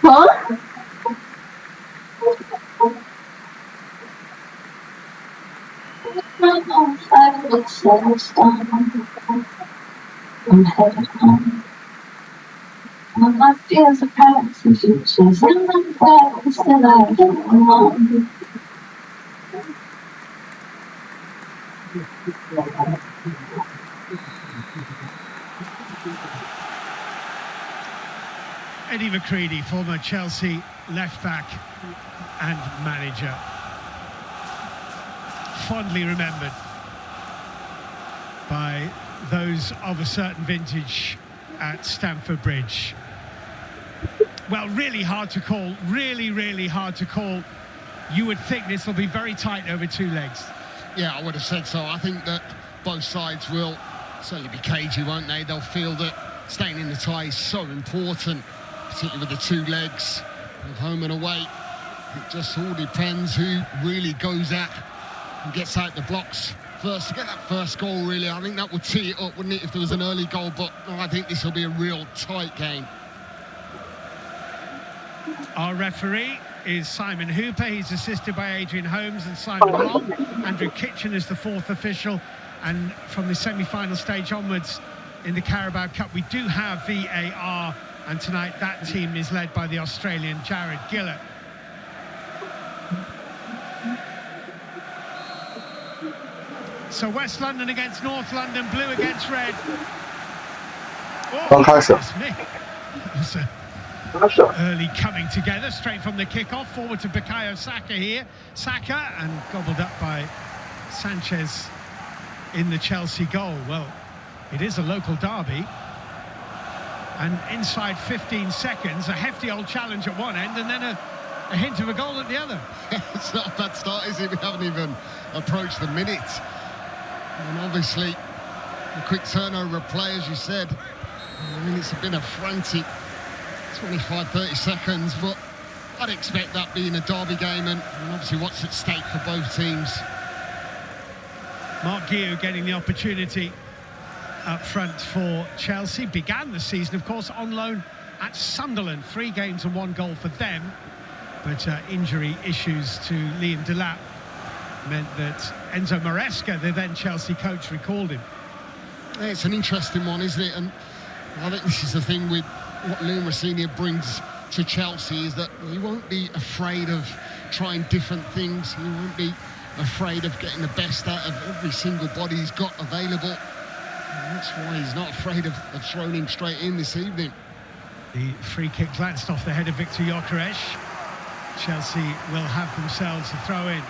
Huh? I'm on fire with sunshine. I'm headed home. All my fears are past and futures in my past, and I don't know. Eddie McCready, former Chelsea left-back and manager, fondly remembered by those of a certain vintage at Stamford Bridge. Well, really hard to call, really hard to call. You would think this will be very tight over two legs. Yeah, I would have said so. I think that both sides will certainly be cagey, won't they? They'll feel that staying in the tie is so important, particularly with the two legs of home and away. It just all depends who really goes at and gets out the blocks first to get that first goal, really. I think that would tee it up, wouldn't it, if there was an early goal? But no, I think this will be a real tight game. Our referee is Simon Hooper. He's assisted by Adrian Holmes and Simon Long. Andrew Kitchen is the fourth official. And from the semi-final stage onwards in the Carabao Cup, we do have VAR. And tonight that team is led by the Australian Jared Gillett. So West London against North London, blue against red. Oh, that's me. Early coming together, straight from the kickoff, forward to Bukayo Saka here. Saka, and gobbled up by Sanchez in the Chelsea goal. Well, it is a local derby. And inside 15 seconds, a hefty old challenge at one end, and then a hint of a goal at the other. It's not a bad start, is it? We haven't even approached the minute. And obviously, the quick turnover of play, as you said. I mean, it's been a frantic 25-30 seconds, but I'd expect that being a derby game, and obviously what's at stake for both teams. Mark Guiu getting the opportunity up front for Chelsea. Began the season, of course, on loan at Sunderland. 3 games and 1 goal for them, but injury issues to Liam Delap meant that Enzo Maresca, the then Chelsea coach, recalled him. Yeah, it's an interesting one, isn't it? And I think this is the thing with what Liam Rossini brings to Chelsea, is that he won't be afraid of trying different things. He won't be afraid of getting the best out of every single body he's got available. And that's why he's not afraid of throwing him straight in this evening. The free kick glanced off the head of Victor Gyökeres. Chelsea will have themselves a throw-in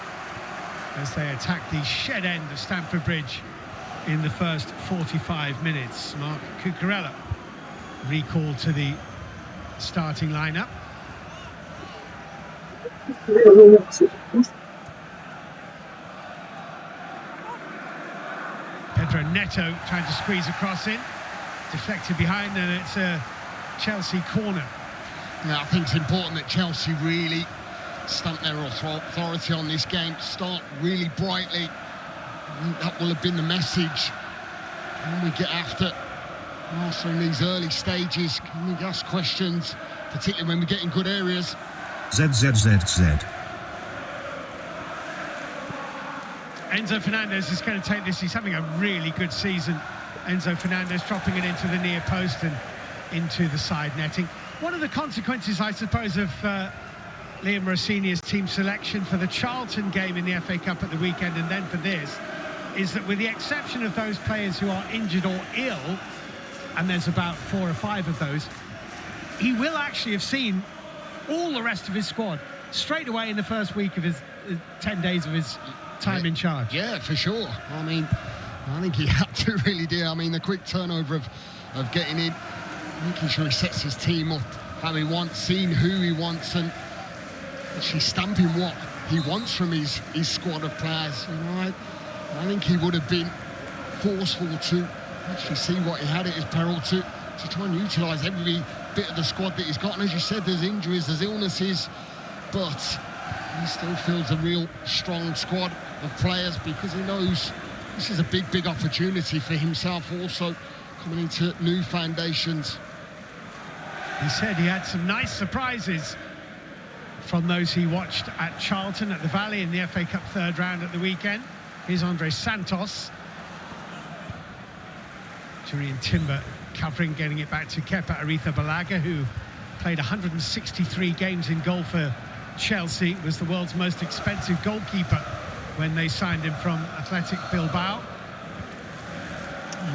as they attack the shed end of Stamford Bridge in the first 45 minutes. Mark Cucurella recalled to the starting lineup. Pedro Neto trying to squeeze a cross in, deflected behind, and it's a Chelsea corner. Now, I think it's important that Chelsea really stamp their authority on this game, start really brightly. I think that will have been the message. Can we get after Arsenal in these early stages? Can we ask questions, particularly when we get in good areas? ZZZZ. Enzo Fernandez is going to take this. He's having a really good season. Enzo Fernandez dropping it into the near post and into the side netting. One of the consequences, I suppose, of Liam Rossini's team selection for the Charlton game in the FA Cup at the weekend and then for this, is that with the exception of those players who are injured or ill, and there's about 4 or 5 of those, he will actually have seen all the rest of his squad straight away in the first week of his 10 days of his time in charge. Yeah, for sure. I mean, I think he had to really do. I mean, the quick turnover of getting in, making sure he sets his team up how he wants, seeing who he wants, and actually stamping what he wants from his squad of players. You know, I think he would have been forceful to actually see what he had at his peril to try and utilise every bit of the squad that he's got. And as you said, there's injuries, there's illnesses, but he still feels a real strong squad of players because he knows this is a big opportunity for himself also coming into new foundations. He said he had some nice surprises from those he watched at Charlton at the Valley in the FA Cup third round at the weekend. Here's Andre Santos. Julian Timber covering, getting it back to Kepa Arrizabalaga, who played 163 games in goal for Chelsea, was the world's most expensive goalkeeper when they signed him from Athletic Bilbao.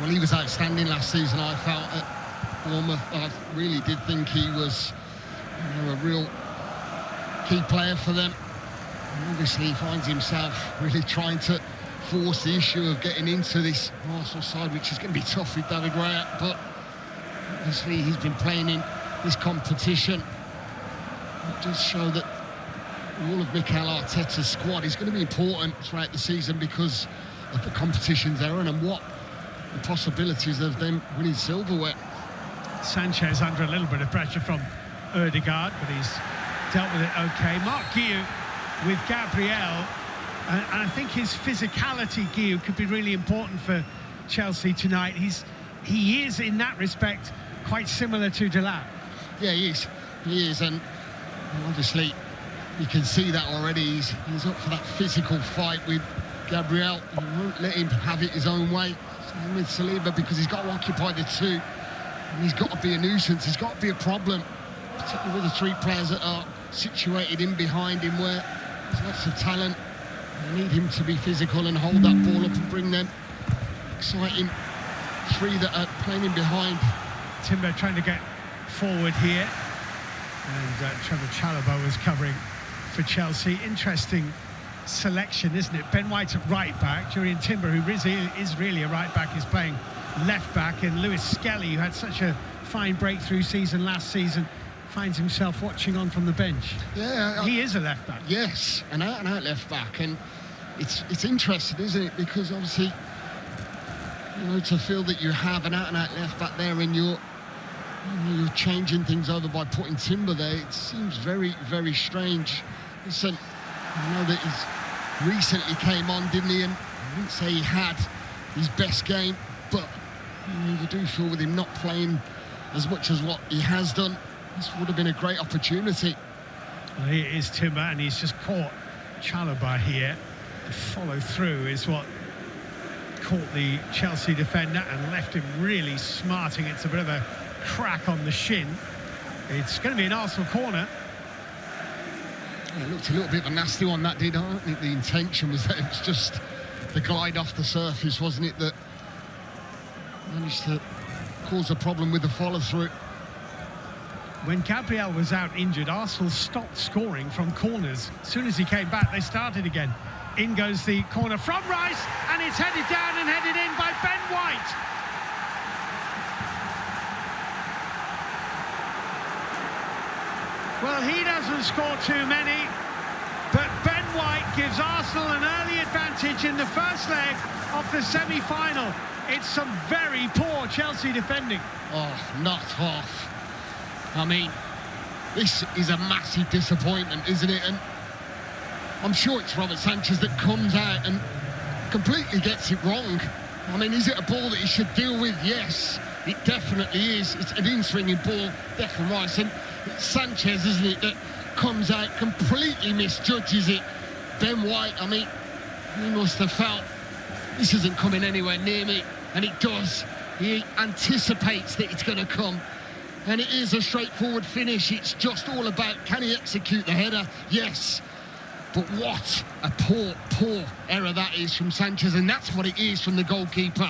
Well, he was outstanding last season, I felt, at Bournemouth. I really did think he was a real key player for them. And obviously he finds himself really trying to force the issue of getting into this Arsenal side, which is going to be tough with David Raya, but obviously he's been playing in this competition. It does show that all of Mikel Arteta's squad is going to be important throughout the season because of the competitions they're in and what the possibilities of them winning silverware. Sanchez under a little bit of pressure from Ødegaard, but he's dealt with it okay. Mark Guiu with Gabriel, and I think his physicality, Guiu, could be really important for Chelsea tonight. He is in that respect quite similar to Deadlock. Yeah, he is, and obviously you can see that already. He's up for that physical fight with Gabriel. He won't let him have it his own way. Same with Saliba, because he's got to occupy the two, and he's got to be a nuisance. He's got to be a problem, particularly with the three players that are situated in behind him, where there's lots of talent. They need him to be physical and hold that ball up and bring them exciting three that are playing in behind. Timber trying to get forward here, and Trevor Chalobah was covering for Chelsea. Interesting selection, isn't it? Ben White at right back, Julian Timber, who is really a right back, is playing left back, and Lewis Skelly, who had such a fine breakthrough season last season, finds himself watching on from the bench. Yeah, he is a left back. Yes, an out left back, and it's interesting, isn't it? Because obviously, to feel that you have an out left back there, and you're changing things over by putting Timber there, it seems very, very strange. Listen, I know that he's recently came on, didn't he? And I wouldn't say he had his best game, but you do feel with him not playing as much as what he has done, this would have been a great opportunity. Well, here is Timber, and he's just caught Chalobah here. The follow through is what caught the Chelsea defender and left him really smarting. It's a bit of a crack on the shin. It's going to be an Arsenal corner. Yeah, it looked a little bit of a nasty one, that did. I don't think the intention was that. It was just the glide off the surface, wasn't it, that managed to cause a problem with the follow-through. When Gabriel was out injured, Arsenal stopped scoring from corners. As soon as he came back, they started again. In goes the corner from Rice, and it's headed down and headed in by Ben White. Well, he doesn't score too many, but Ben White gives Arsenal an early advantage in the first leg of the semi-final. It's some very poor Chelsea defending. Oh, not half. I mean, this is a massive disappointment, isn't it? And I'm sure it's Robert Sanchez that comes out and completely gets it wrong. I mean, is it a ball that he should deal with? Yes, it definitely is. It's an in-swinging ball, Declan Rice, and it's Sanchez, isn't it, that comes out, completely misjudges it. Ben White, I mean, he must have felt this isn't coming anywhere near me, and it does. He anticipates that it's going to come, and it is a straightforward finish. It's just all about, can he execute the header? Yes. But what a poor error that is from Sanchez, and that's what it is from the goalkeeper.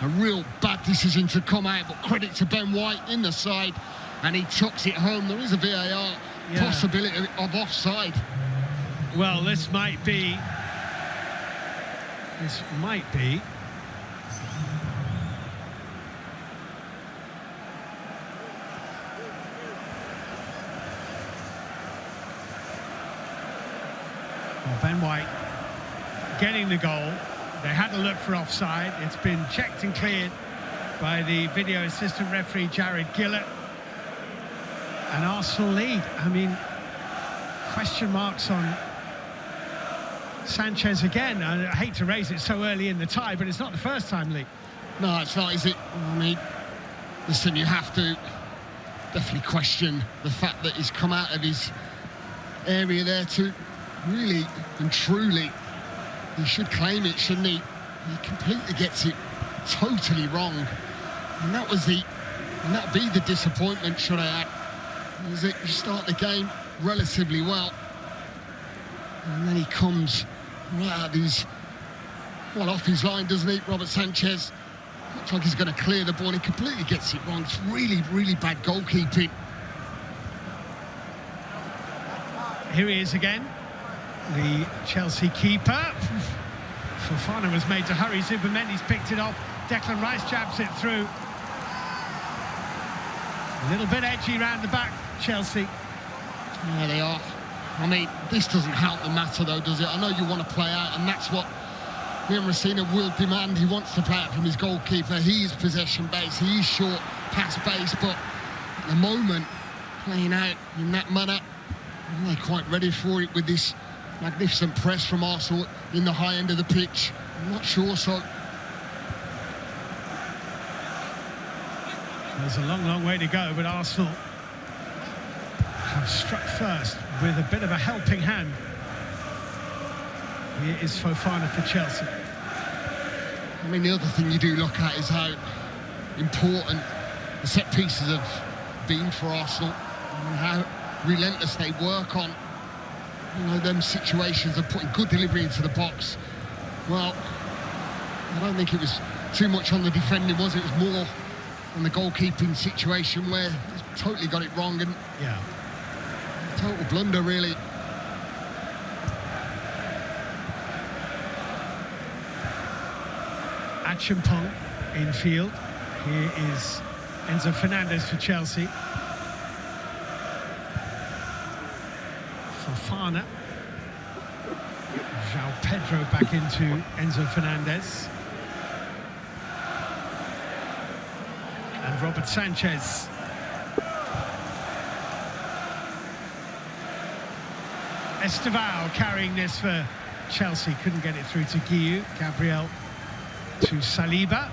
A real bad decision to come out, but credit to Ben White in the side, and he tucks it home. There is a VAR possibility of offside. Well, this might be. Well, Ben White getting the goal. They had to look for offside. It's been checked and cleared by the video assistant referee Jared Gillett. And Arsenal lead. I mean, question marks on Sanchez again. I hate to raise it so early in the tie, but it's not the first time, Lee. No, it's not, is it? I mean, listen, you have to definitely question the fact that he's come out of his area there to really and truly, he should claim it, shouldn't he? He completely gets it totally wrong. And that was and that'd be the disappointment, should I add, is that you start the game relatively well, and then he comes right out of off his line, doesn't he? Robert Sanchez looks like he's going to clear the ball, and he completely gets it wrong. It's really, really bad goalkeeping. Here he is again, the Chelsea keeper. Fofana was made to hurry. Zubimendi's picked it off. Declan Rice jabs it through. A little bit edgy round the back, Chelsea. Yeah, they are. I mean, this doesn't help the matter, though, does it? I know you want to play out, and that's what Liam Rosina will demand. He wants to play out from his goalkeeper. He is possession-based. He is short, pass-based, but at the moment, playing out in that manner, they're quite ready for it with this magnificent press from Arsenal in the high end of the pitch. I'm not sure, so... There's a long, long way to go, but Arsenal have struck first with a bit of a helping hand. Here is Fofana for Chelsea. I mean, the other thing you do look at is how important the set pieces have been for Arsenal, and how relentless they work on, you know, them situations of putting good delivery into the box. Well, I don't think it was too much on the defending, was it? It was more on the goalkeeping situation where he's totally got it wrong, and yeah, total blunder, really. Achiampong in field. Here is Enzo Fernandez for Chelsea. Fofana. João Pedro back into Enzo Fernandez. And Robert Sanchez. Estevao carrying this for Chelsea. Couldn't get it through to Guiu. Gabriel to Saliba.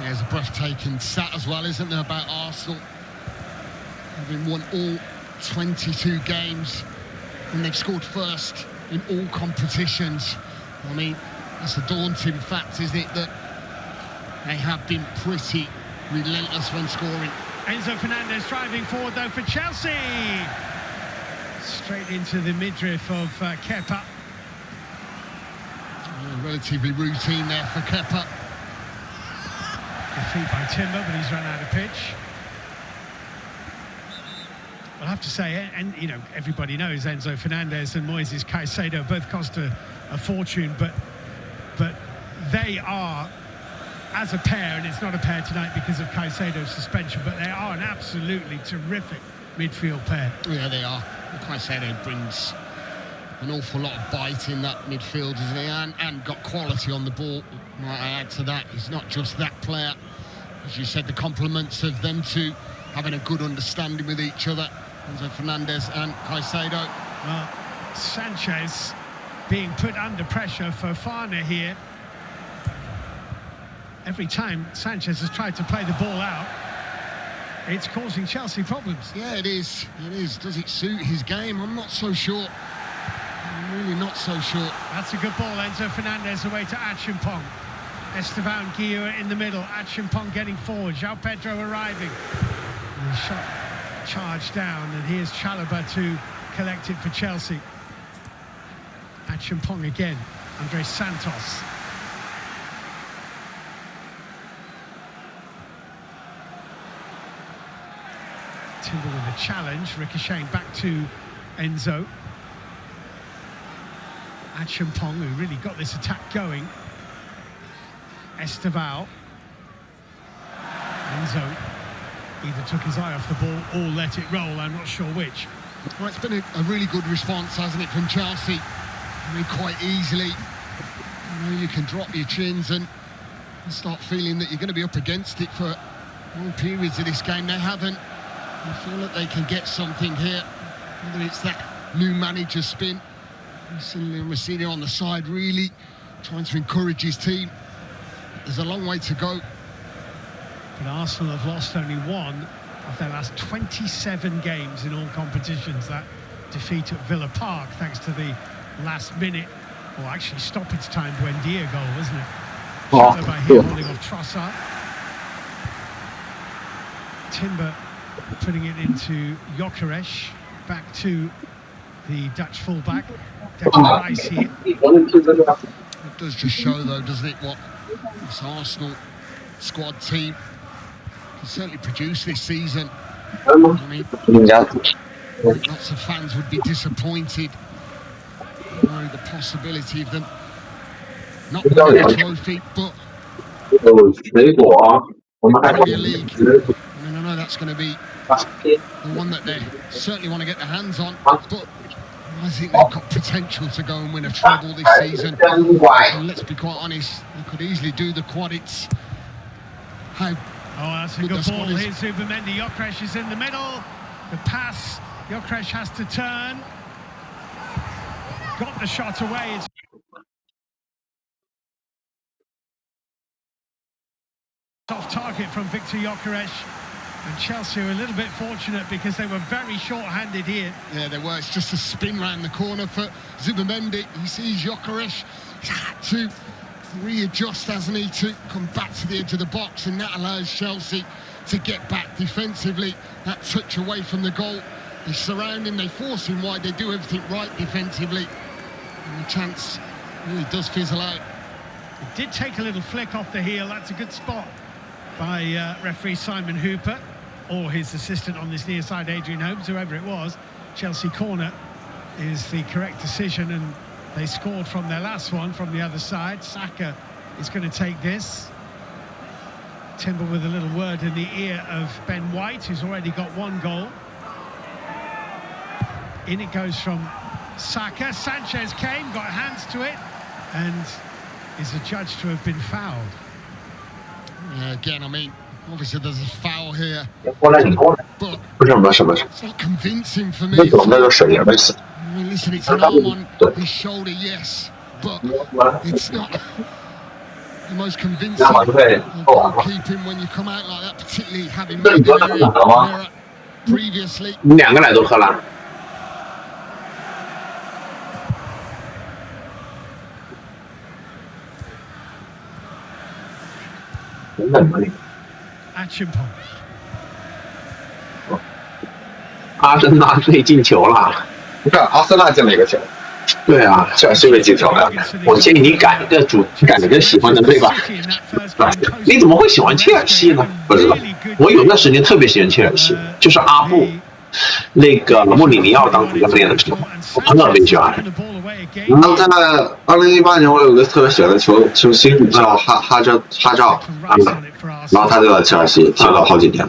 There's a breathtaking stat as well, isn't there, about Arsenal having won all 22 games, and they've scored first in all competitions. I mean, that's a daunting fact, isn't it, that they have been pretty relentless when scoring. Enzo Fernandez driving forward though for Chelsea. Straight into the midriff of Kepa. Relatively routine there for Kepa. Defeat by Timber, but he's run out of pitch. I'll have to say, and you know, everybody knows Enzo Fernandez and Moises Caicedo both cost a fortune, but they are, as a pair, and it's not a pair tonight because of Caicedo's suspension, but they are an absolutely terrific midfield pair. Yeah, they are. Caicedo brings an awful lot of bite in that midfield, isn't he? And got quality on the ball. Might I add to that, he's not just that player. As you said, the compliments of them two having a good understanding with each other, Enzo Fernandez and Caicedo. Well, Sanchez being put under pressure. Fofana here. Every time Sanchez has tried to play the ball out, it's causing Chelsea problems. Yeah, it is. It is. Does it suit his game? I'm not so sure. I'm really not so sure. That's a good ball. Enzo Fernandez away to Achiampong. Esteban Guiu in the middle. Achiampong getting forward. João Pedro arriving. And the shot charged down, and here's Chalobah to collect it for Chelsea. Achiampong again. Andres Santos. Timber with a challenge, ricocheting back to Enzo. Achiampong, who really got this attack going. Estevao. Enzo either took his eye off the ball or let it roll, I'm not sure which. Well, it's been a really good response, hasn't it, from Chelsea? I mean, quite easily. You know, you can drop your chins and start feeling that you're going to be up against it for long periods of this game. They haven't. I feel that they can get something here, whether it's that new manager spin. We've seen Messina on the side really trying to encourage his team. there's a long way to go. But Arsenal have lost only one of their last 27 games in all competitions. That defeat at Villa Park, thanks to the last minute, or actually stoppage time Buendia goal, wasn't it? Followed by him holding off Trossard. Timber putting it into Gyökeres, back to the Dutch fullback. Declan Rice here. It does just show, though, doesn't it, what this Arsenal squad team can certainly produce this season. I mean, lots of fans would be disappointed. You know, the possibility of them not winning the trophy, but Premier League, I mean, I know that's going to be the one that they certainly want to get their hands on, but I think they've got potential to go and win a treble this season. And let's be quite honest, they could easily do the quad. It's how that's a good ball. Here's Zubamendi. Gyökeres is in the middle. The pass. Gyökeres has to turn. Got the shot away. It's off target from Victor Gyökeres. And Chelsea are a little bit fortunate because they were very short-handed here. Yeah, they were. It's just a spin round the corner for Zubamendi. He sees Gyökeres. He's had to readjust, hasn't he, to come back to the edge of the box, and that allows Chelsea to get back defensively. That touch away from the goal. They surround him, they force him wide, they do everything right defensively. And the chance really does fizzle out. It did take a little flick off the heel. That's a good spot by referee Simon Hooper, or his assistant on this near side, Adrian Holmes, whoever it was. Chelsea corner is the correct decision, and they scored from their last one from the other side. Saka is going to take this. Timber with a little word in the ear of Ben White, who's already got one goal. In it goes from Saka. Sanchez came, got hands to it, and is adjudged to have been fouled. Yeah, again, I mean, obviously there's a foul here, but it's not convincing for me. I mean, listen, it's an arm on his shoulder, yes, but it's not the most convincing of goalkeeping when you come out like that, particularly having made an error previously. 2个奶都喝了。 Achimpong. 阿森纳队进球了，不是阿森纳进了一个球，对啊，切尔西队进球了。我建议你改一个喜欢的队吧。你怎么会喜欢切尔西呢？不知道，我有段时间特别喜欢切尔西，就是阿布那个穆里尼奥当主教练的时候，我特别喜欢。然后在2018年，我有个特别喜欢的球星叫哈照，然后他就在切尔西踢了好几年，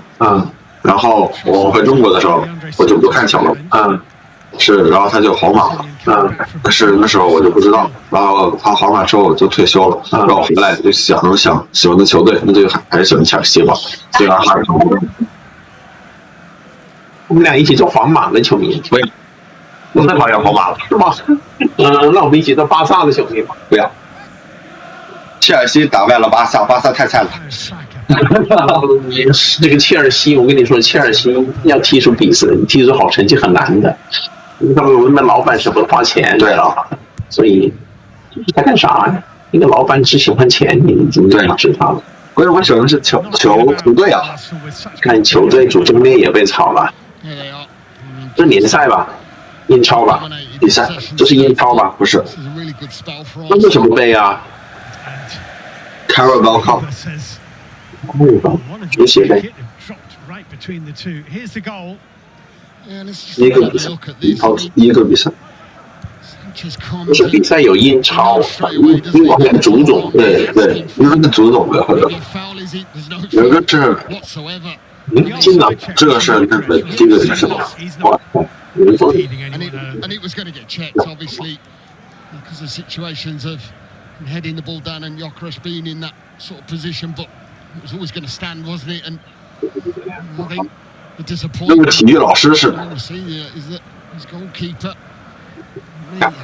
然后我回中国的时候，我就不看球了，是，然后他就皇马了，但是那时候我就不知道，然后他皇马之后就退休了，然后回来就想喜欢的球队，那就还是喜欢切尔西吧，虽然还是我们俩一起做皇马的球迷，不要，我太讨厌皇马了，是吗？那我们一起做巴萨的球迷吧。不要。切尔西打败了巴萨，巴萨太菜了。这个切尔西，我跟你说，切尔西要踢出比赛、踢出好成绩很难的。他们老板舍不得花钱，对了，所以他干啥呀？那个老板只喜欢钱，你怎么治他了？关键我喜欢的是球队啊！看球队主教练也被炒了，这联赛吧？英超吧？比赛，这是英超吧？不是，那是什么杯啊 ？carabao Cup。足协杯。一个比赛。不是比赛有英超，英王的足总，对，因为是足总的或者有一个是，进了，这个是那个这个是什么？And it was going to get checked, obviously, because of situations of heading the ball down and Gyökeres being in that sort of position, but it was always going to stand, wasn't it? And I think the disappointment 那个体育老师是 is that his goalkeeper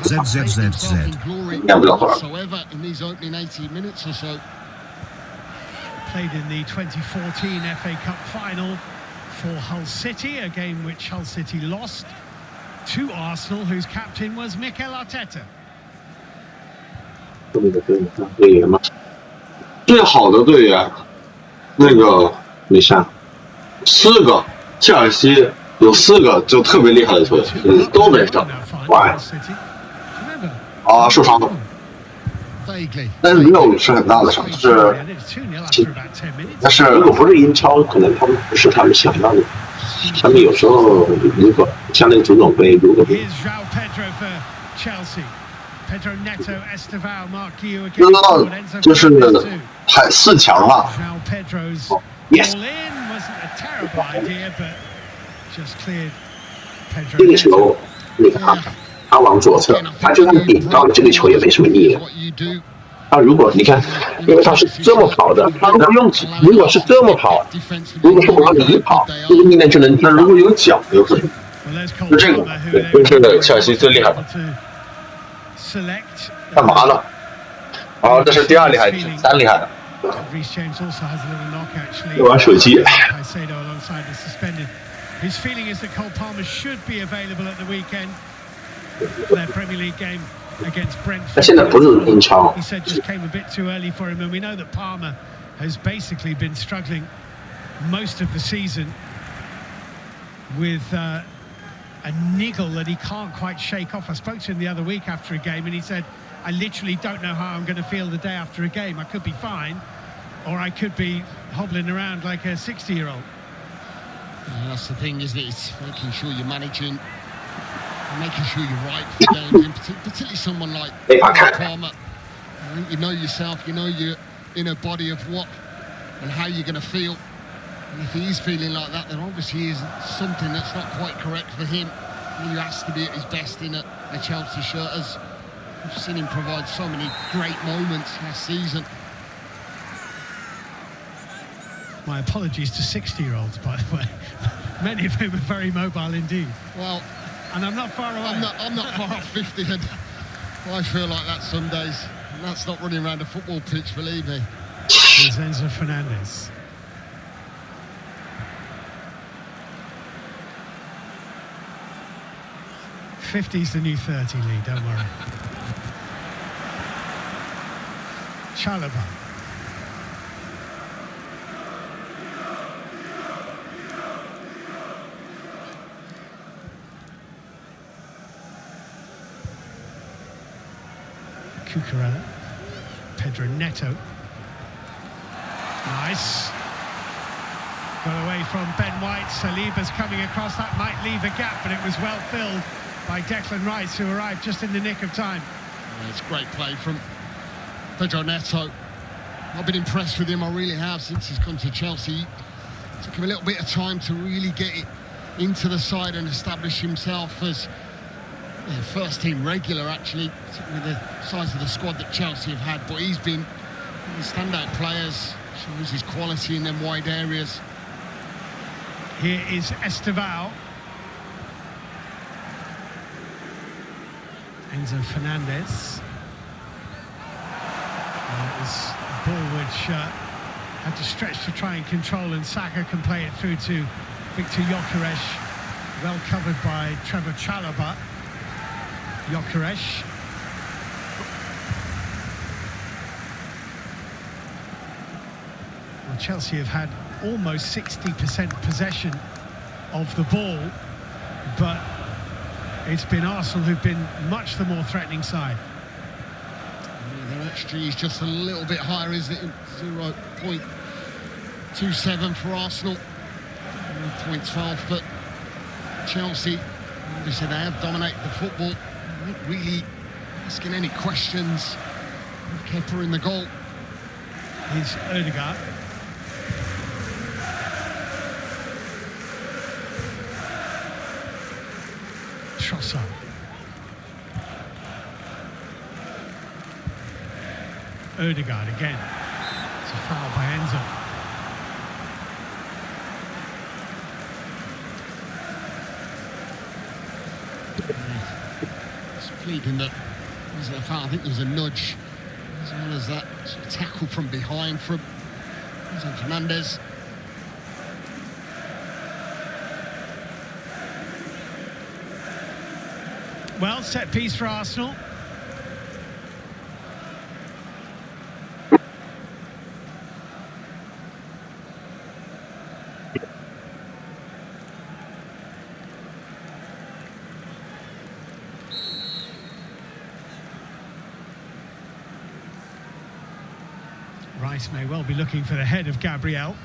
ZZZZ. whatsoever in these opening 80 minutes or so. played in the 2014 FA Cup final for Hull City, a game which Hull City lost to Arsenal, whose captain was Mikel Arteta. 队员嘛，最好的队员，那个没删，4个，切尔西有4个就特别厉害的球员，都没上，哇，受伤了。但是没有是很大的伤，但是如果不是英超，可能他们不是他们想要的。他们有时候如果像那个足总杯，如果不知道就是排4强了。Yes， 这个球你看他往左侧，他就算顶到了这个球也没什么意义。如果你看，因为他是这么跑的，他不用挤。如果是这么跑，如果是往里一跑，这个命令就能。那如果有脚，有可能。就这个，对，这是切尔西最厉害的。干嘛呢？这是第2厉害，第3厉害的。玩手机。His feeling is that Cole Palmer should be available at the weekend for their Premier League game against Brentford. 现在不是英超。 He said just came a bit too early for him, and we know that Palmer has basically been struggling most of the season with a niggle that he can't quite shake off. I spoke to him the other week after a game, and he said, "I literally don't know how I'm going to feel the day after a game. I could be fine, or I could be hobbling around like a 60-year-old." That's the thing, isn't it? It's making sure you're managing, making sure you're right for games, and particularly someone like Palmer. I think you know yourself, you know your inner body of what and how you're going to feel. And if he's feeling like that, then obviously is something that's not quite correct for him. He has to be at his best in a Chelsea shirt, as we've seen him provide so many great moments last season. My apologies to 60-year-olds, by the way. Many of whom are very mobile indeed. Well, and I'm not far away. I'm not far off 50, and I feel like that some days. And that's not running around a football pitch, believe me. Here's Enzo Fernandez. '50's the new 30, Lee, don't worry. Chalobah. Cucurella, Pedro Neto, nice, got away from Ben White. Saliba's coming across, that might leave a gap, but it was well filled by Declan Rice, who arrived just in the nick of time. Yeah, it's great play from Pedro Neto. I've been impressed with him, I really have, since he's come to Chelsea. It took him a little bit of time to really get it into the side and establish himself as first team regular, actually, with the size of the squad that Chelsea have had. But he's been one of the standout players, shows his quality in them wide areas. Here is Estevao. Enzo Fernandez. It was a ball which had to stretch to try and control, and Saka can play it through to Victor Gyökeres, well covered by Trevor Chalobah. Gyökeres. Well, Chelsea have had almost 60% possession of the ball, but it's been Arsenal who've been much the more threatening side. Yeah, their XG is just a little bit higher, isn't it? 0.27 for Arsenal, 0.12 for Chelsea. Obviously, they have dominated the football. Not really asking any questions with Kepa in the goal. Here's Odegaard. Trossard. Odegaard again. It's a foul by Enzo. Pleading that I think there was a nudge, as well as that sort of tackle from behind from Enzo Fernandez. Well, set piece for Arsenal. Rice may well be looking for the head of Gabriel.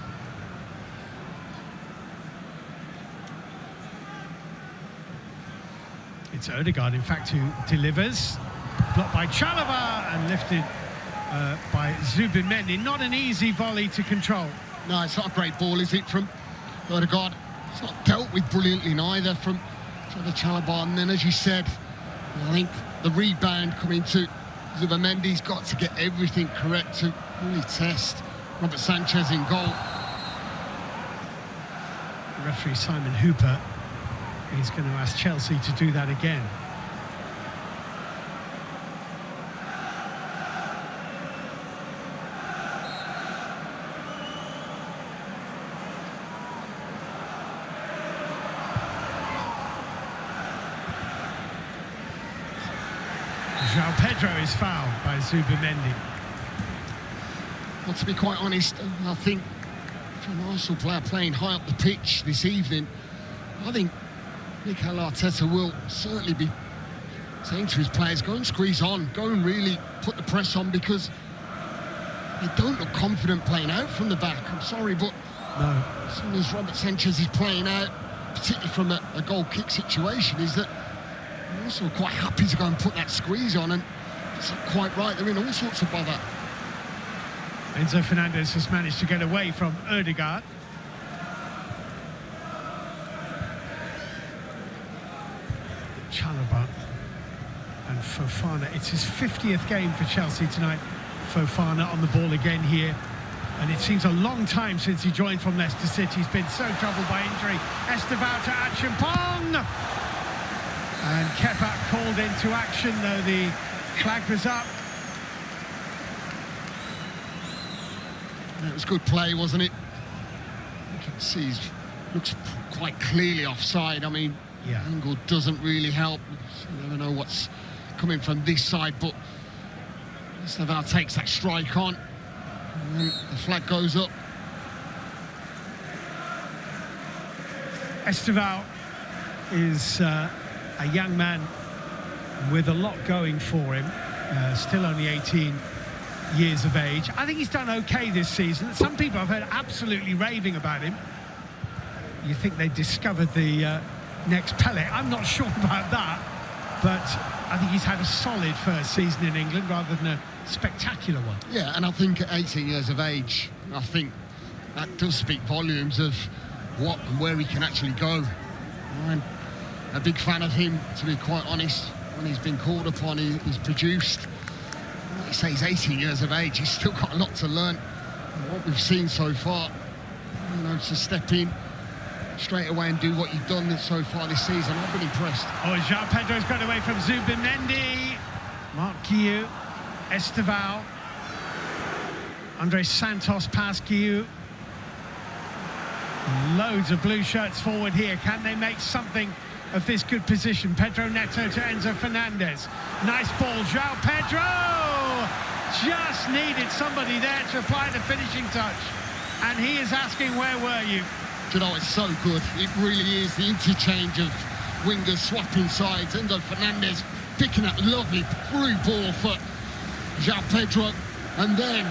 It's Odegaard, in fact, who delivers. Blocked by Chalobah and lifted by Zubimendi. Not an easy volley to control. No, it's not a great ball, is it, from Odegaard? It's not dealt with brilliantly neither from Chalobah. And then, as you said, I think the rebound coming to Zubimendi's got to get everything correct to really test Robert Sanchez in goal. Referee Simon Hooper is going to ask Chelsea to do that again. João Pedro is fouled by Zubimendi. Well, to be quite honest, I think for an Arsenal player playing high up the pitch this evening, I think Mikel Arteta will certainly be saying to his players, go and squeeze on, go and really put the press on, because they don't look confident playing out from the back. I'm sorry, but no. As soon as Robert Sanchez is playing out, particularly from a goal kick situation, is that they're also quite happy to go and put that squeeze on, and it's not quite right. They're in all sorts of bother. Enzo Fernandez has managed to get away from Odegaard. Chalobah and Fofana. It's his 50th game for Chelsea tonight. Fofana on the ball again here. And it seems a long time since he joined from Leicester City. He's been so troubled by injury. Estevao to Achimpong. And Kepa called into action, though the flag was up. It was good play, wasn't it? You can see he looks quite clearly offside. I mean, yeah. Angle doesn't really help. You never know what's coming from this side, but Estevao takes that strike on, and then the flag goes up. Estevao is a young man with a lot going for him, still only 18 years of age. I think he's done okay this season. Some people I've heard absolutely raving about him. You think they discovered the next Pele? I'm not sure about that, but I think he's had a solid first season in England rather than a spectacular one. Yeah, and I think at 18 years of age, I think that does speak volumes of what and where he can actually go. I'm a big fan of him, to be quite honest. When he's been called upon, he's produced. Like I say, he's 18 years of age. He's still got a lot to learn. And what we've seen so far, you know, to step in straight away and do what you've done so far this season, I've been impressed. Oh, João Pedro's got away from Zubimendi. Mark Guiu, Estevao, Andres Santos past Guiu. Loads of blue shirts forward here. Can they make something of this good position? Pedro Neto to Enzo Fernandez. Nice ball, João Pedro! Just needed somebody there to apply the finishing touch. And he is asking, where were you? Do you know, it's so good. It really is. The interchange of wingers swapping sides. Enzo Fernandez picking that lovely through ball for João Pedro. And then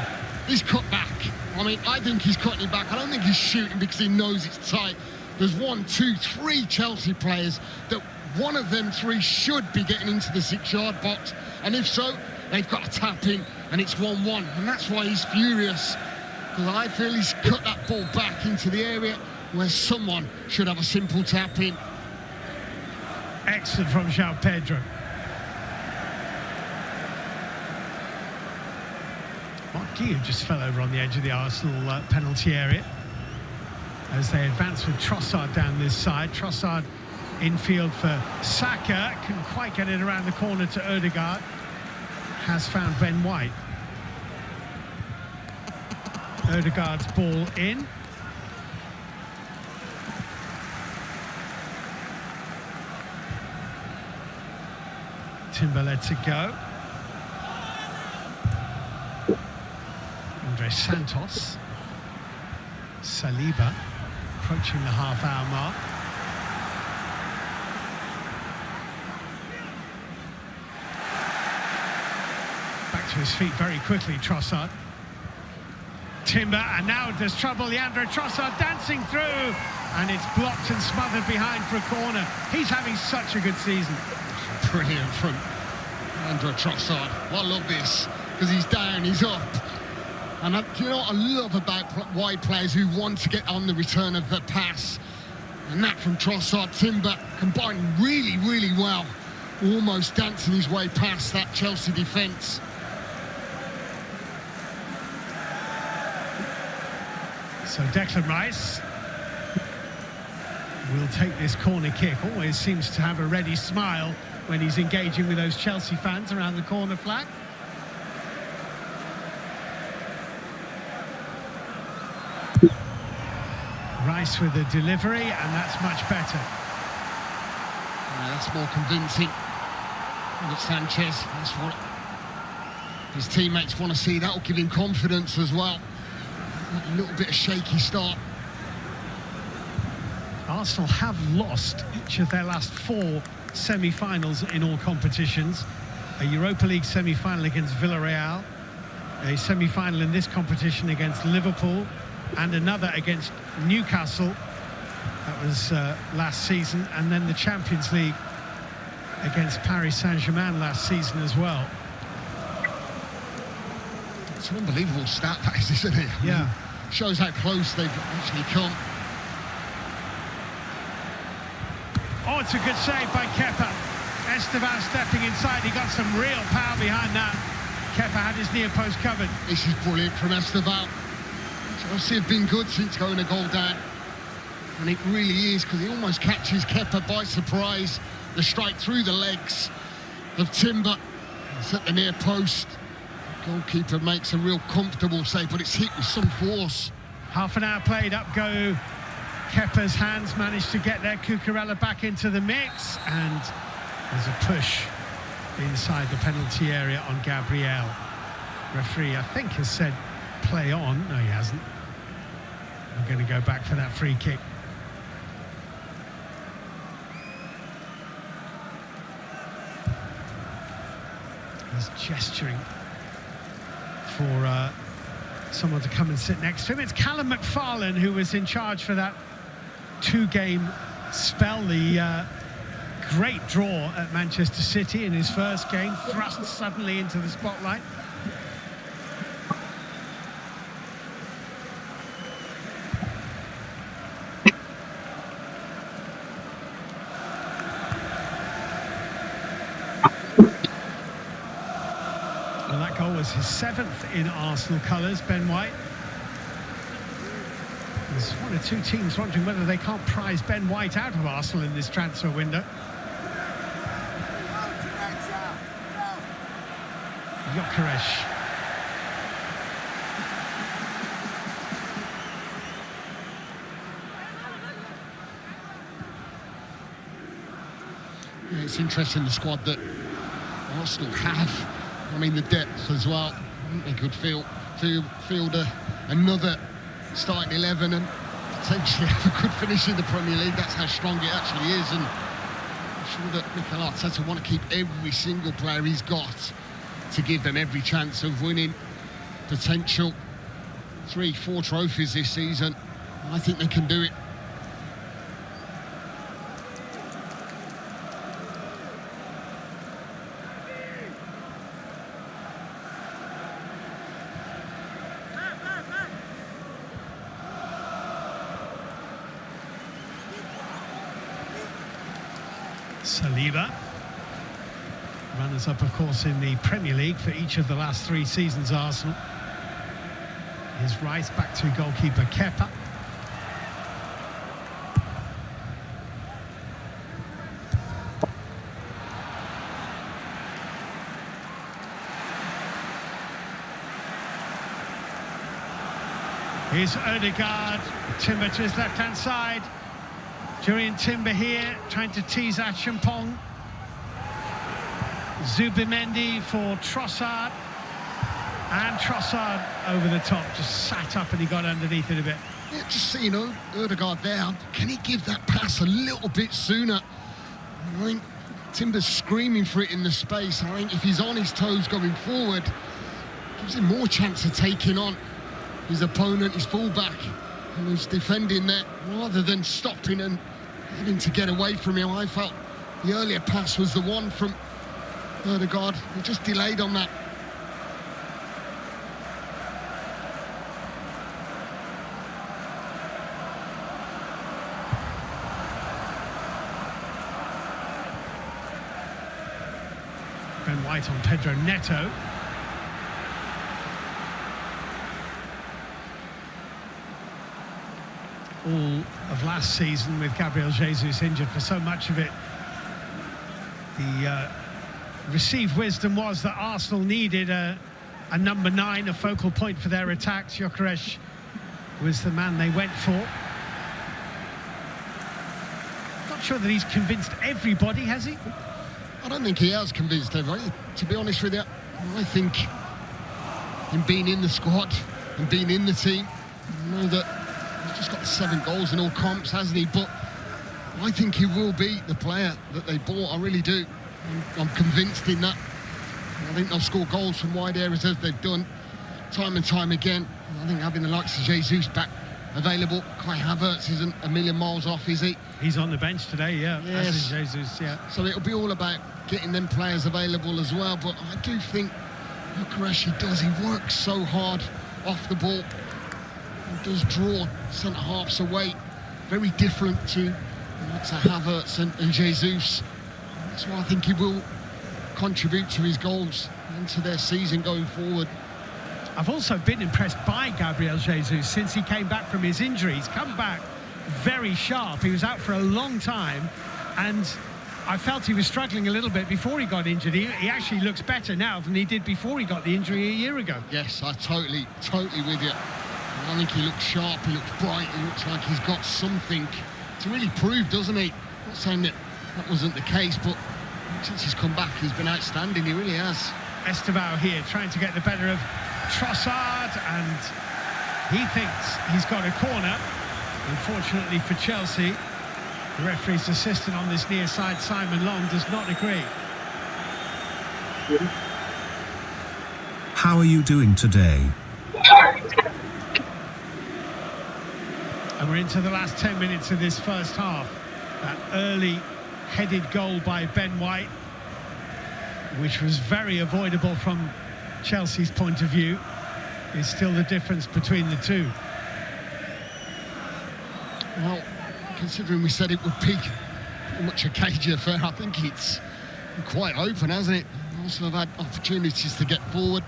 his cut back. I mean, I think he's cutting it back. I don't think he's shooting because he knows it's tight. There's 1, 2, 3 Chelsea players that one of them 3 should be getting into the 6-yard box. And if so, they've got to tap in, and it's 1-1. And that's why he's furious, because I feel he's cut that ball back into the area where someone should have a simple tap in. Excellent from João Pedro. Mark Guiu just fell over on the edge of the Arsenal penalty area as they advance with Trossard down this side. Trossard infield for Saka, couldn't quite get it around the corner to Odegaard. Has found Ben White. Odegaard's ball in. Timber lets it go. Andre Santos. Saliba approaching the half-hour mark. Back to his feet very quickly, Trossard. Timber, and now there's trouble. Leandro Trossard dancing through, and it's blocked and smothered behind for a corner. He's having such a good season. Brilliant from Leandro Trossard. Well, I love this, because he's down, he's up. And do you know what I love about wide players who want to get on the return of the pass? And that from Trossard. Timber combined really, really well. Almost dancing his way past that Chelsea defence. So Declan Rice will take this corner kick. Always seems to have a ready smile when he's engaging with those Chelsea fans around the corner flag. Rice with a delivery, and that's much better. That's more convincing. Look at Sanchez. That's what his teammates want to see. That will give him confidence as well. A little bit of shaky start. Arsenal have lost each of their last 4 semi-finals in all competitions. A Europa League semi-final against Villarreal, a semi-final in this competition against Liverpool, and another against Newcastle. That was last season, and then the Champions League against Paris Saint-Germain last season as well. It's an unbelievable stat, that is, isn't it? Yeah. Shows how close they've actually come. Oh, it's a good save by Kepa. Esteban stepping inside. He got some real power behind that. Kepa had his near post covered. This is brilliant from Esteban. Chelsea have been good since going a goal down. And it really is, because he almost catches Kepa by surprise. The strike through the legs of Timber. It's at the near post. Goalkeeper makes a real comfortable save, but it's hit with some force. Half an hour played, up go Kepa's hands, managed to get there. Cucurella back into the mix, and there's a push inside the penalty area on Gabriel. Referee, I think, has said play on. No, he hasn't. We're going to go back for that free kick. He's gesturing for someone to come and sit next to him. It's Callum McFarlane who was in charge for that 2-game spell. The great draw at Manchester City in his first game, thrust suddenly into the spotlight. Well, that goal was his 7th in Arsenal colours, Ben White. There's one or two teams wondering whether they can't prize Ben White out of Arsenal in this transfer window. Gyökeres. Yeah, it's interesting, the squad that Arsenal have. I mean, the depth as well. I think they could field another starting 11 and potentially have a good finish in the Premier League. That's how strong it actually is, and I'm sure that Mikel Arteta want to keep every single player he's got to give them every chance of winning. Potential 3-4 trophies this season. I think they can do it. Saliba, runners-up, of course, in the Premier League for each of the last 3 seasons, Arsenal. His right back to goalkeeper Kepa. Here's Odegaard, Timber to his left-hand side. Julian Timber here, trying to tease at Champong. Zubimendi for Trossard. And Trossard over the top, just sat up and he got underneath it a bit. Yeah, just seeing Odegaard there, can he give that pass a little bit sooner? I think Timber's screaming for it in the space. I think if he's on his toes going forward, gives him more chance of taking on his opponent, his fullback, and he's defending there rather than stopping and having to get away from him. I felt the earlier pass was the one from Odegaard. He just delayed on that. Ben White on Pedro Neto. All of last season with Gabriel Jesus injured for so much of it. The received wisdom was that Arsenal needed a number 9, a focal point for their attacks. Gyökeres was the man they went for. Not sure that he's convinced everybody, has he? I don't think he has convinced everybody, to be honest with you. I think him being in the squad and being in the team, I know that he's just got 7 goals in all comps, hasn't he? But I think he will be the player that they bought, I really do. I'm convinced in that. I think they'll score goals from wide areas as they've done time and time again. I think having the likes of Jesus back available, Kai Havertz isn't a million miles off, is he? He's on the bench today, yeah. Yes. As is Jesus, yeah. So it'll be all about getting them players available as well. But I do think Gyökeres does. He works so hard off the ball. He does draw centre-halves away. Very different to Havertz and Jesus. That's why I think he will contribute to his goals and to their season going forward. I've also been impressed by Gabriel Jesus since he came back from his injury. He's come back very sharp. He was out for a long time, and I felt he was struggling a little bit before he got injured. He actually looks better now than he did before he got the injury a year ago. Yes, I totally with you. I think he looks sharp, he looks bright, he looks like he's got something to really prove, doesn't he? I'm not saying that wasn't the case, but since he's come back, he's been outstanding. He really has. Estevao here trying to get the better of Trossard, and he thinks he's got a corner. Unfortunately for Chelsea, the referee's assistant on this near side, Simon Long, does not agree. How are you doing today? And we're into the last 10 minutes of this first half. That early headed goal by Ben White, which was very avoidable from Chelsea's point of view, is still the difference between the two. Well, considering we said it would be pretty much a cage affair, I think it's quite open, hasn't it? Also have had opportunities to get forward.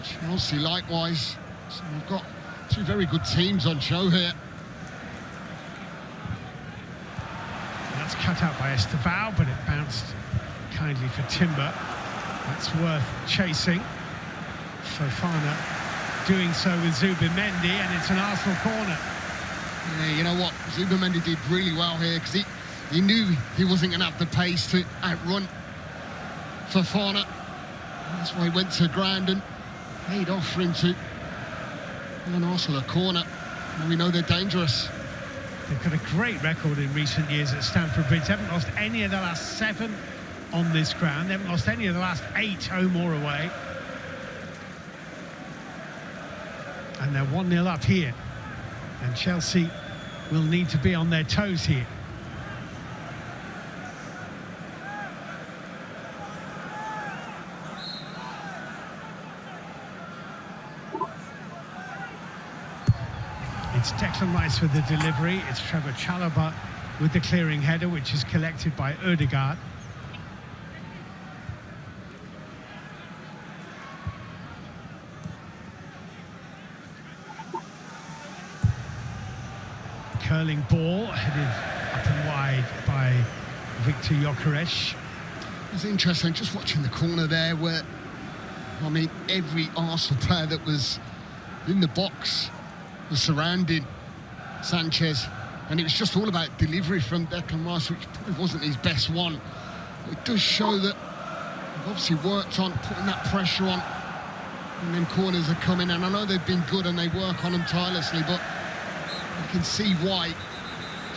Chelsea likewise. So we've got 2 very good teams on show here. That's cut out by Estevao, but it bounced kindly for Timber. That's worth chasing. Fofana doing so with Zubimendi, and it's an Arsenal corner. Yeah, you know what? Zubimendi did really well here because he knew he wasn't going to have the pace to outrun Fofana. That's why he went to ground and paid off for him to an Arsenal a corner. And we know they're dangerous. They've got a great record in recent years at Stamford Bridge. They haven't lost any of the last 7 on this ground. They haven't lost any of the last 8 home or away. And they're 1-0 up here. And Chelsea will need to be on their toes here. It's Declan Rice with the delivery. It's Trevor Chalobah with the clearing header, which is collected by Odegaard. Curling ball headed up and wide by Victor Gyökeres. It's interesting just watching the corner there where, I mean, every Arsenal player that was in the box was surrounding Sanchez, and it was just all about delivery from Declan Rice, which probably wasn't his best one. But it does show that they've obviously worked on putting that pressure on when them corners are coming, and I know they've been good and they work on them tirelessly, but you can see why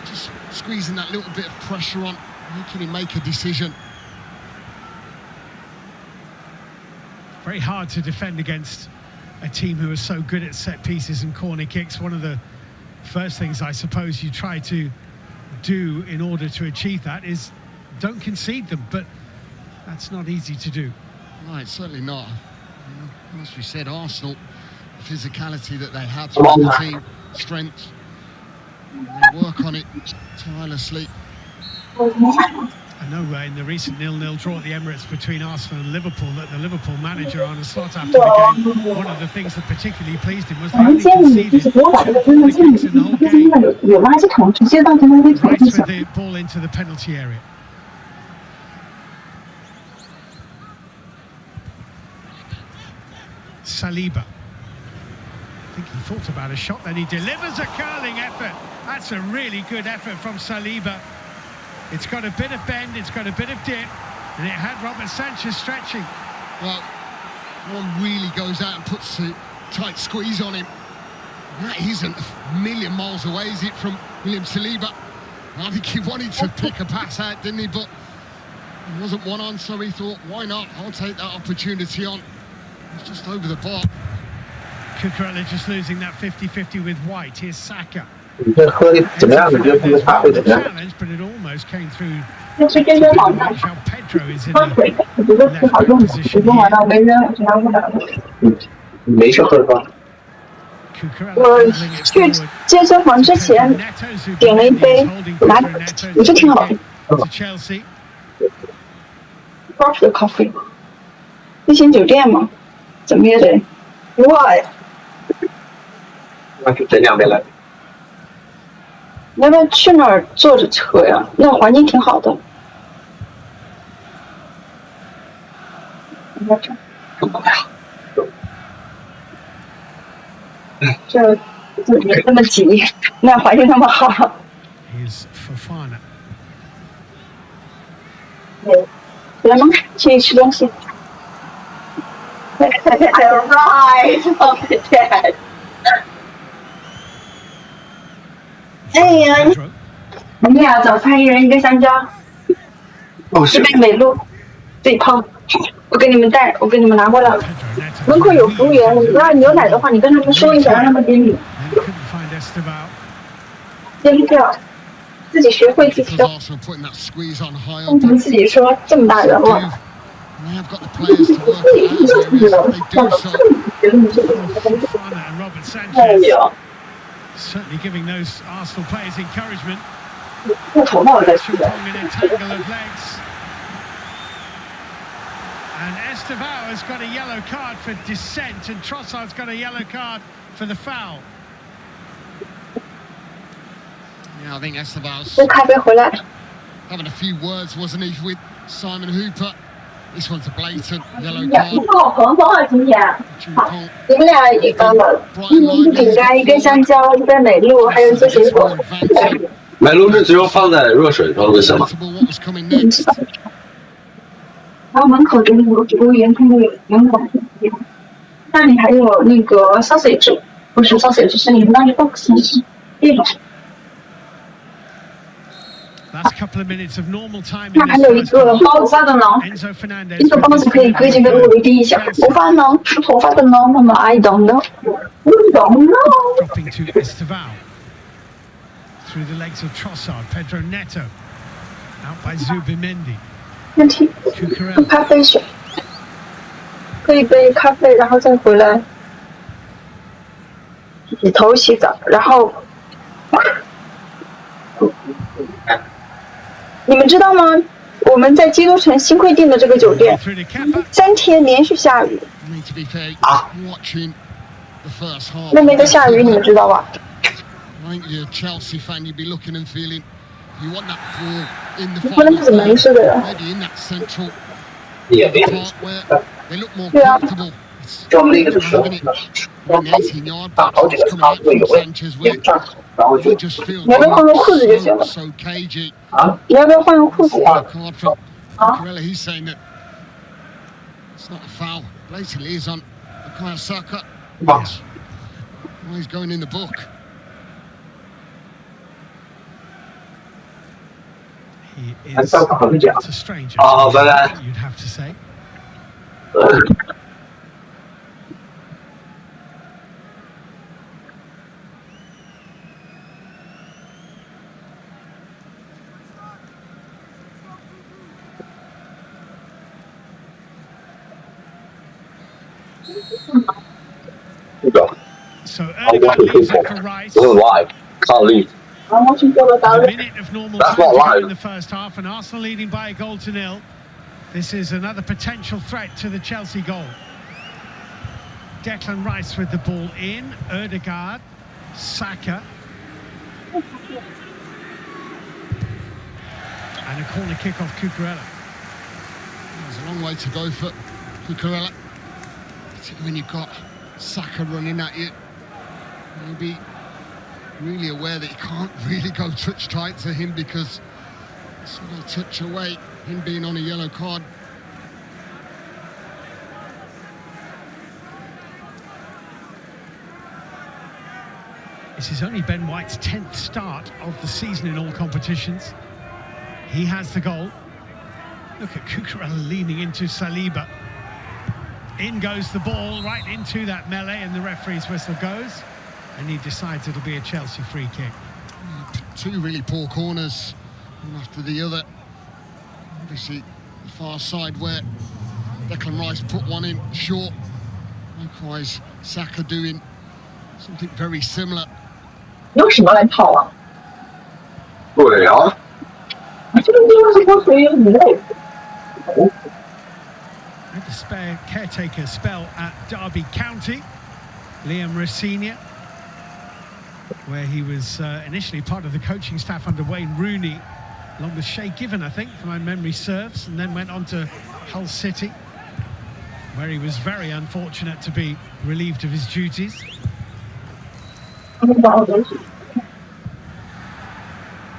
just squeezing that little bit of pressure on, making him make a decision. Very hard to defend against a team who are so good at set pieces and corner kicks. One of the first things I suppose you try to do in order to achieve that is don't concede them, but that's not easy to do. Right, certainly not. You know, as we said, Arsenal, the physicality that they have throughout the team, strength, they work on it tirelessly. I know in the recent 0-0 draw at the Emirates between Arsenal and Liverpool, that the Liverpool manager on a slot after the game, one of the things that particularly pleased him was they only conceded 2 corner kicks in the whole game. Right with the ball into the penalty area. Saliba. I think he thought about a shot, then he delivers a curling effort. That's a really good effort from Saliba. It's got a bit of bend, it's got a bit of dip, and it had Robert Sanchez stretching. Well, one really goes out and puts a tight squeeze on him. That isn't a million miles away, is it, from William Saliba? I think he wanted to pick a pass out, didn't he? But there wasn't one on, so he thought, why not? I'll take that opportunity on. It's just over the bar. Cucurella just losing that 50-50 with White. Here's Saka. Challenge, but it almost came through. Pedro is in the left back position here. 我去健身房之前点了一杯拿铁，我觉得挺好的。Coffee coffee， 之前酒店嘛，怎么也得哇。那就这两边来。你要不要去那儿坐着喝呀？那环境挺好的。干嘛呀？这没那么挤，那环境那么好。来吗？去吃东西。Right, of the dead. 哎呀，我们俩早餐一人一个香蕉。这杯美露，自己泡。我给你们带，我给你们拿过来了。门口有服务员，你不要牛奶的话，你跟他们说一下，让他们给你。先这样，自己学会自己的。跟你们自己说，这么大人了。Certainly giving those Arsenal players encouragement. 不头脑在吃。 And Estevao has got a yellow card for dissent, and Trossard's got a yellow card for the foul. Yeah, I think Estevao's having a few words, wasn't he, with Simon Hooper? This one's a blatant yellow card. 你们俩一饼干，一根香蕉，一杯美露，还有一些水果。美露是只有放在热水中的是吗？然后门口的那个服务员他们有两种，那里还有那个 sausage， 不是 sausage， 是你们那里 box 这种。Last couple of minutes of normal time. 那还有一个包子发的呢，一个包子可以搁进个陆离地一下。头发呢？是头发的呢？那么 I don't know， 我不懂呢。 Dropping to Estevao through the legs of Trossard, Pedro Neto out by Zubimendi. 问题，喝咖啡水，喝一杯咖啡，然后再回来洗头洗澡，然后你们知道吗？我们在基督城新会订的这个酒店，3天连续下雨。啊？那边的下雨，你们知道吧？ You want that ball in the 不能怎么没事的人。 maybe in that central 也别。 part where they look more comfortable. having it in the 18-yard box. It's coming out from Sanchez where I just feel he looks so cagey. Yellow card from Cucurella. He's saying that it's not a foul. Blatantly is on Bukayo Saka. Yes. Well, he's going in the book. He is not a stranger, you'd have to say. So Erdogan leaves it for Rice. Live. Can't leave. A minute of normal time to go in the first half, and Arsenal leading by a goal to nil. This is another potential threat to the Chelsea goal. Declan Rice with the ball in. Erdogan, Saka. And a corner kick off Cucurella. There's a long way to go for Cucurella. When you've got Saka running at you, you'll be really aware that you can't really go touch tight to him because it's not a touch away, him being on a yellow card. This is only Ben White's 10th start of the season in all competitions. He has the goal. Look at Cucurella leaning into Saliba. In goes the ball, right into that melee, and the referee's whistle goes. And he decides it'll be a Chelsea free kick. Two really poor corners, one after the other. Obviously, the far side where Declan Rice put one in short. Likewise, Saka doing something very similar. 用什么来套啊？对啊，这个地方是跟谁有你累？ Had the spare caretaker spell at Derby County, Liam Rosenior, where he was initially part of the coaching staff under Wayne Rooney, along with Shay Given, I think, if my memory serves, and then went on to Hull City, where he was very unfortunate to be relieved of his duties.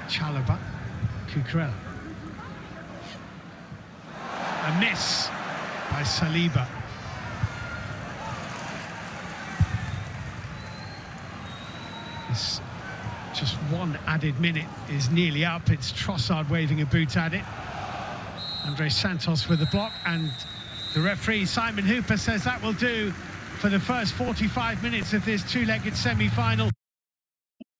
Chalobah, Cucurella. A miss by Saliba. This just one added minute is nearly up. It's Trossard waving a boot at it. Andre Santos with the block, and the referee Simon Hooper says that will do for the first 45 minutes of this two-legged semi-final.